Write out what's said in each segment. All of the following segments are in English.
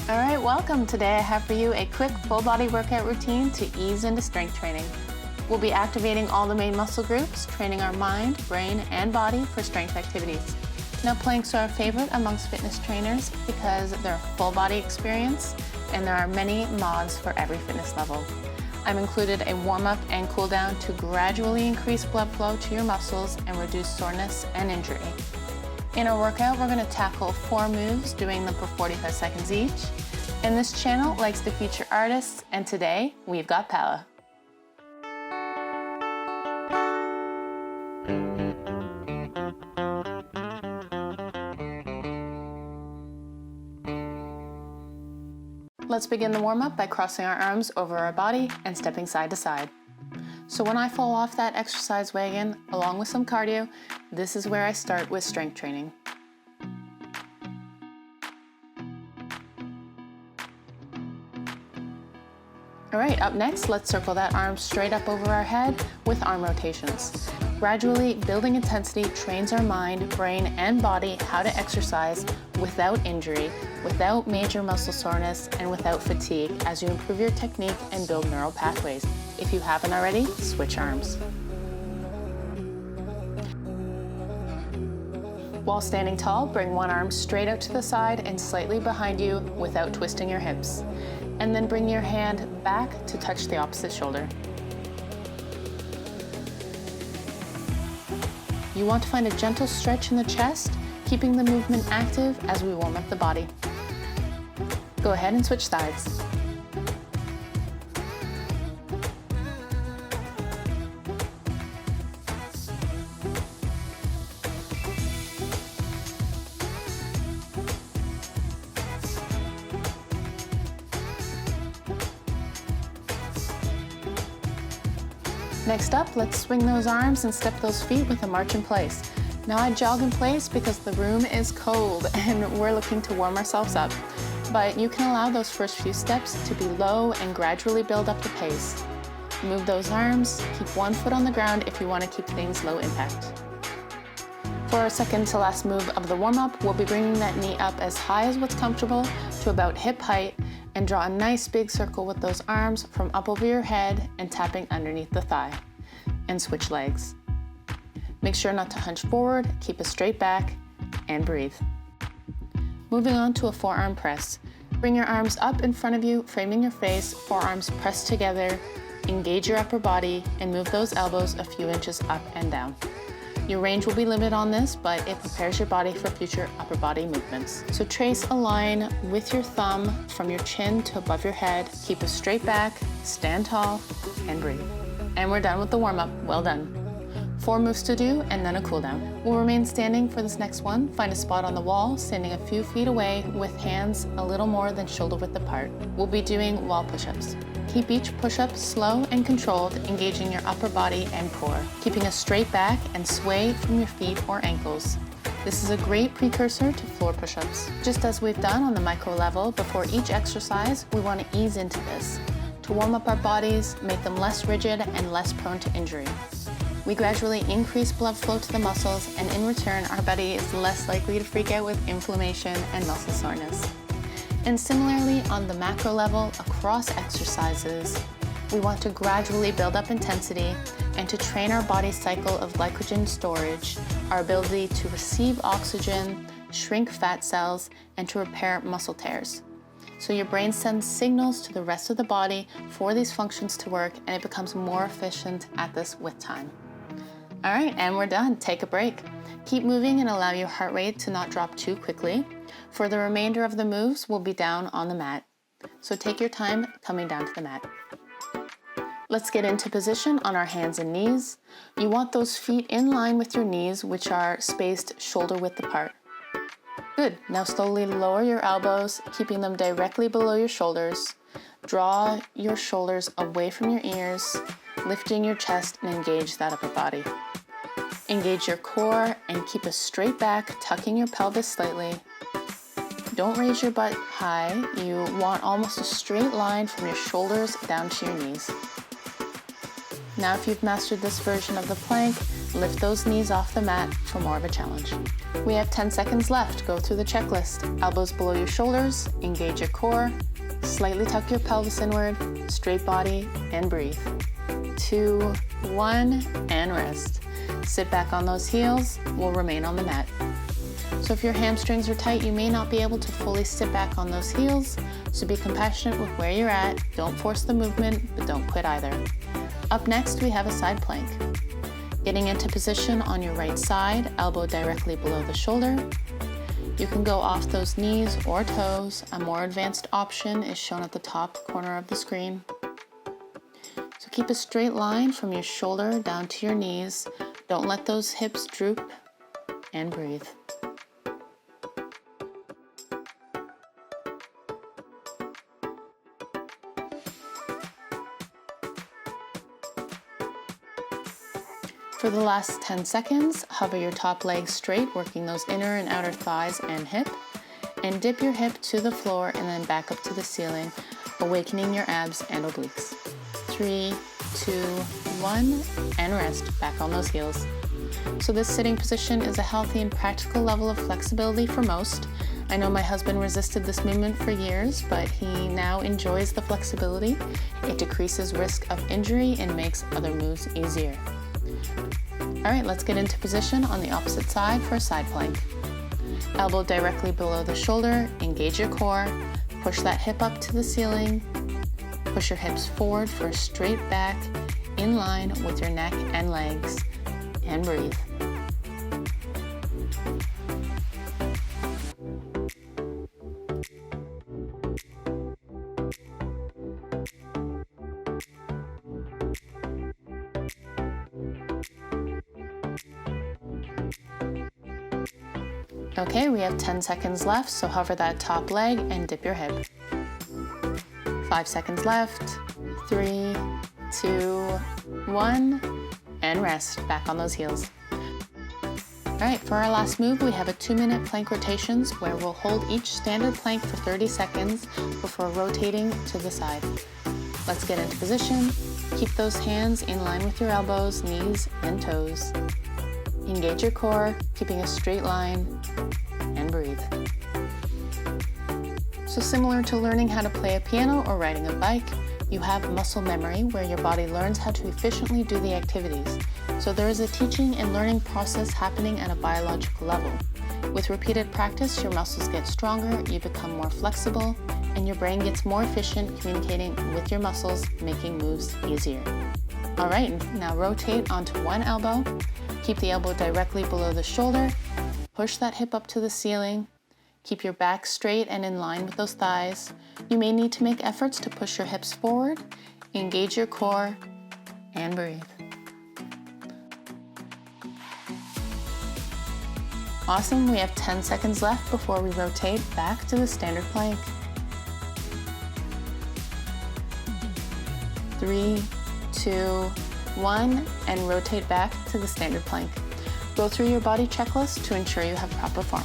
All right, welcome. Today I have for you a quick full body workout routine to ease into strength training. We'll be activating all the main muscle groups, training our mind, brain, and body for strength activities. Now, planks are a favorite amongst fitness trainers because they're a full body experience and there are many mods for every fitness level. I've included a warm-up and cool down to gradually increase blood flow to your muscles and reduce soreness and injury. In our workout, we're going to tackle 4 moves, doing them for 45 seconds each. And this channel likes to feature artists, and today we've got Pala. Let's begin the warm-up by crossing our arms over our body and stepping side to side. So when I fall off that exercise wagon, along with some cardio, this is where I start with strength training. All right, up next, let's circle that arm straight up over our head with arm rotations. Gradually building intensity trains our mind, brain, and body how to exercise without injury, without major muscle soreness, and without fatigue as you improve your technique and build neural pathways. If you haven't already, switch arms. While standing tall, bring one arm straight out to the side and slightly behind you without twisting your hips. And then bring your hand back to touch the opposite shoulder. You want to find a gentle stretch in the chest, keeping the movement active as we warm up the body. Go ahead and switch sides. Next up, let's swing those arms and step those feet with a march in place. Now I jog in place because the room is cold and we're looking to warm ourselves up. But you can allow those first few steps to be low and gradually build up the pace. Move those arms, keep one foot on the ground if you want to keep things low impact. For our second to last move of the warm-up, we'll be bringing that knee up as high as what's comfortable to about hip height and draw a nice big circle with those arms from up over your head and tapping underneath the thigh. And switch legs. Make sure not to hunch forward, keep a straight back, and breathe. Moving on to a forearm press. Bring your arms up in front of you, framing your face, forearms pressed together, engage your upper body, and move those elbows a few inches up and down. Your range will be limited on this, but it prepares your body for future upper body movements. So trace a line with your thumb from your chin to above your head, keep a straight back, stand tall, and breathe. And we're done with the warm-up. Well done. 4 moves to do and then a cool down. We'll remain standing for this next one. Find a spot on the wall, standing a few feet away with hands a little more than shoulder width apart. We'll be doing wall push-ups. Keep each push-up slow and controlled, engaging your upper body and core, keeping a straight back and sway from your feet or ankles. This is a great precursor to floor push-ups. Just as we've done on the micro level, before each exercise, we want to ease into this to warm up our bodies, make them less rigid and less prone to injury. We gradually increase blood flow to the muscles, and in return, our body is less likely to freak out with inflammation and muscle soreness. And similarly, on the macro level, across exercises, we want to gradually build up intensity and to train our body's cycle of glycogen storage, our ability to receive oxygen, shrink fat cells, and to repair muscle tears. So your brain sends signals to the rest of the body for these functions to work, and it becomes more efficient at this with time. All right, and we're done. Take a break. Keep moving and allow your heart rate to not drop too quickly. For the remainder of the moves, we'll be down on the mat. So take your time coming down to the mat. Let's get into position on our hands and knees. You want those feet in line with your knees, which are spaced shoulder width apart. Good. Now slowly lower your elbows, keeping them directly below your shoulders. Draw your shoulders away from your ears, lifting your chest and engage that upper body. Engage your core and keep a straight back, tucking your pelvis slightly. Don't raise your butt high. You want almost a straight line from your shoulders down to your knees. Now, if you've mastered this version of the plank, lift those knees off the mat for more of a challenge. We have 10 seconds left. Go through the checklist. Elbows below your shoulders, engage your core, slightly tuck your pelvis inward, straight body, and breathe. 2, 1, and rest. Sit back on those heels, we'll remain on the mat. So if your hamstrings are tight, you may not be able to fully sit back on those heels, so be compassionate with where you're at. Don't force the movement, but don't quit either. Up next, we have a side plank. Getting into position on your right side, elbow directly below the shoulder. You can go off those knees or toes. A more advanced option is shown at the top corner of the screen. So keep a straight line from your shoulder down to your knees. Don't let those hips droop, and breathe. For the last 10 seconds, hover your top leg straight, working those inner and outer thighs and hip, and dip your hip to the floor and then back up to the ceiling, awakening your abs and obliques. 3, 2, 1, and rest back on those heels. So this sitting position is a healthy and practical level of flexibility for most. I know my husband resisted this movement for years, but he now enjoys the flexibility. It decreases risk of injury and makes other moves easier. All right, let's get into position on the opposite side for a side plank. Elbow directly below the shoulder, engage your core, push that hip up to the ceiling, push your hips forward for a straight back in line with your neck and legs, and breathe. Okay, we have 10 seconds left, so hover that top leg and dip your hip. 5 seconds left. 3, 2, 1, and rest back on those heels. All right, for our last move, we have a 2-minute plank rotations where we'll hold each standard plank for 30 seconds before rotating to the side. Let's get into position. Keep those hands in line with your elbows, knees, and toes. Engage your core, keeping a straight line, and breathe. So similar to learning how to play a piano or riding a bike, you have muscle memory where your body learns how to efficiently do the activities. So there is a teaching and learning process happening at a biological level. With repeated practice, your muscles get stronger, you become more flexible, and your brain gets more efficient communicating with your muscles, making moves easier. All right, now rotate onto one elbow. Keep the elbow directly below the shoulder. Push that hip up to the ceiling. Keep your back straight and in line with those thighs. You may need to make efforts to push your hips forward, engage your core, and breathe. Awesome, we have 10 seconds left before we rotate back to the standard plank. 3, 2, 1, and rotate back to the standard plank. Go through your body checklist to ensure you have proper form.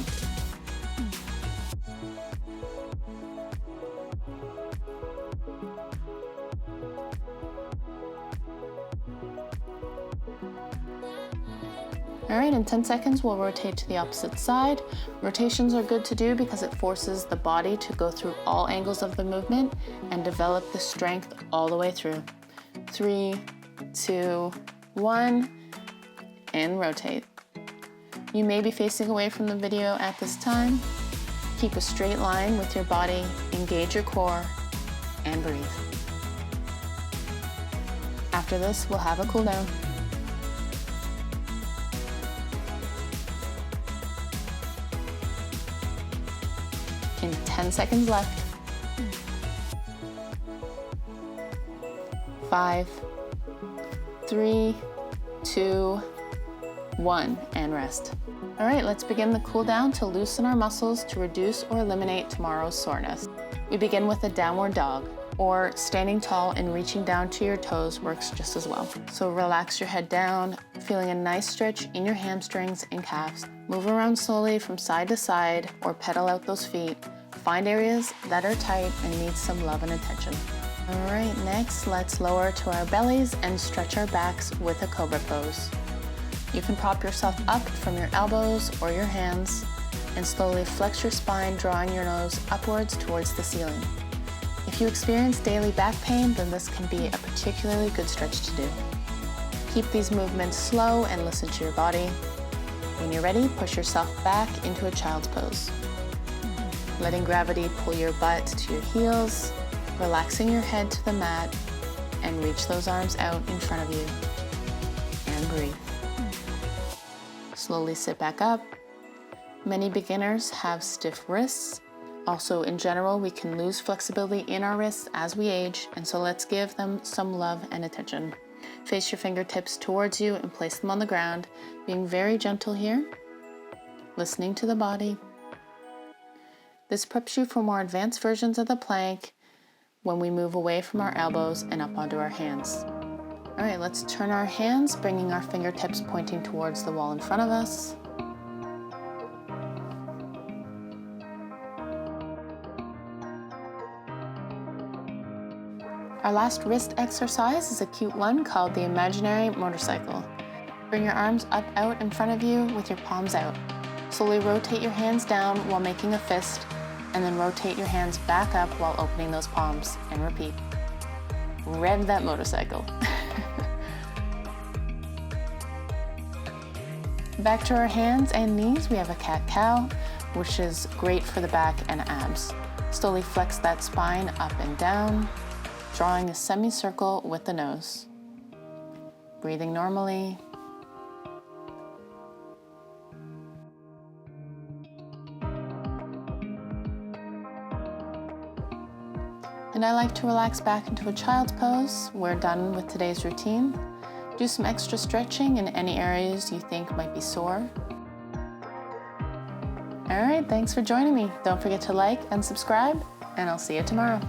All right, in 10 seconds, we'll rotate to the opposite side. Rotations are good to do because it forces the body to go through all angles of the movement and develop the strength all the way through. 3, 2, 1, and rotate. You may be facing away from the video at this time. Keep a straight line with your body, engage your core, and breathe. After this, we'll have a cool down. In 10 seconds left. 5, 3, 2, 1, and rest. All right, let's begin the cool down to loosen our muscles to reduce or eliminate tomorrow's soreness. We begin with a downward dog, or standing tall and reaching down to your toes works just as well. So relax your head down, feeling a nice stretch in your hamstrings and calves. Move around slowly from side to side or pedal out those feet. Find areas that are tight and need some love and attention. All right, next, let's lower to our bellies and stretch our backs with a Cobra pose. You can prop yourself up from your elbows or your hands and slowly flex your spine, drawing your nose upwards towards the ceiling. If you experience daily back pain, then this can be a particularly good stretch to do. Keep these movements slow and listen to your body. When you're ready, push yourself back into a child's pose. Letting gravity pull your butt to your heels, relaxing your head to the mat, and reach those arms out in front of you. And breathe. Slowly sit back up. Many beginners have stiff wrists. Also, in general, we can lose flexibility in our wrists as we age, and so let's give them some love and attention. Face your fingertips towards you and place them on the ground, being very gentle here, listening to the body. This preps you for more advanced versions of the plank when we move away from our elbows and up onto our hands. All right, let's turn our hands, bringing our fingertips pointing towards the wall in front of us. Our last wrist exercise is a cute one called the imaginary motorcycle. Bring your arms up out in front of you with your palms out. Slowly rotate your hands down while making a fist, and then rotate your hands back up while opening those palms, and repeat. Rev that motorcycle. Back to our hands and knees, we have a cat-cow, which is great for the back and abs. Slowly flex that spine up and down, drawing a semicircle with the nose. Breathing normally. And I like to relax back into a child's pose. We're done with today's routine. Do some extra stretching in any areas you think might be sore. All right, thanks for joining me. Don't forget to like and subscribe, and I'll see you tomorrow.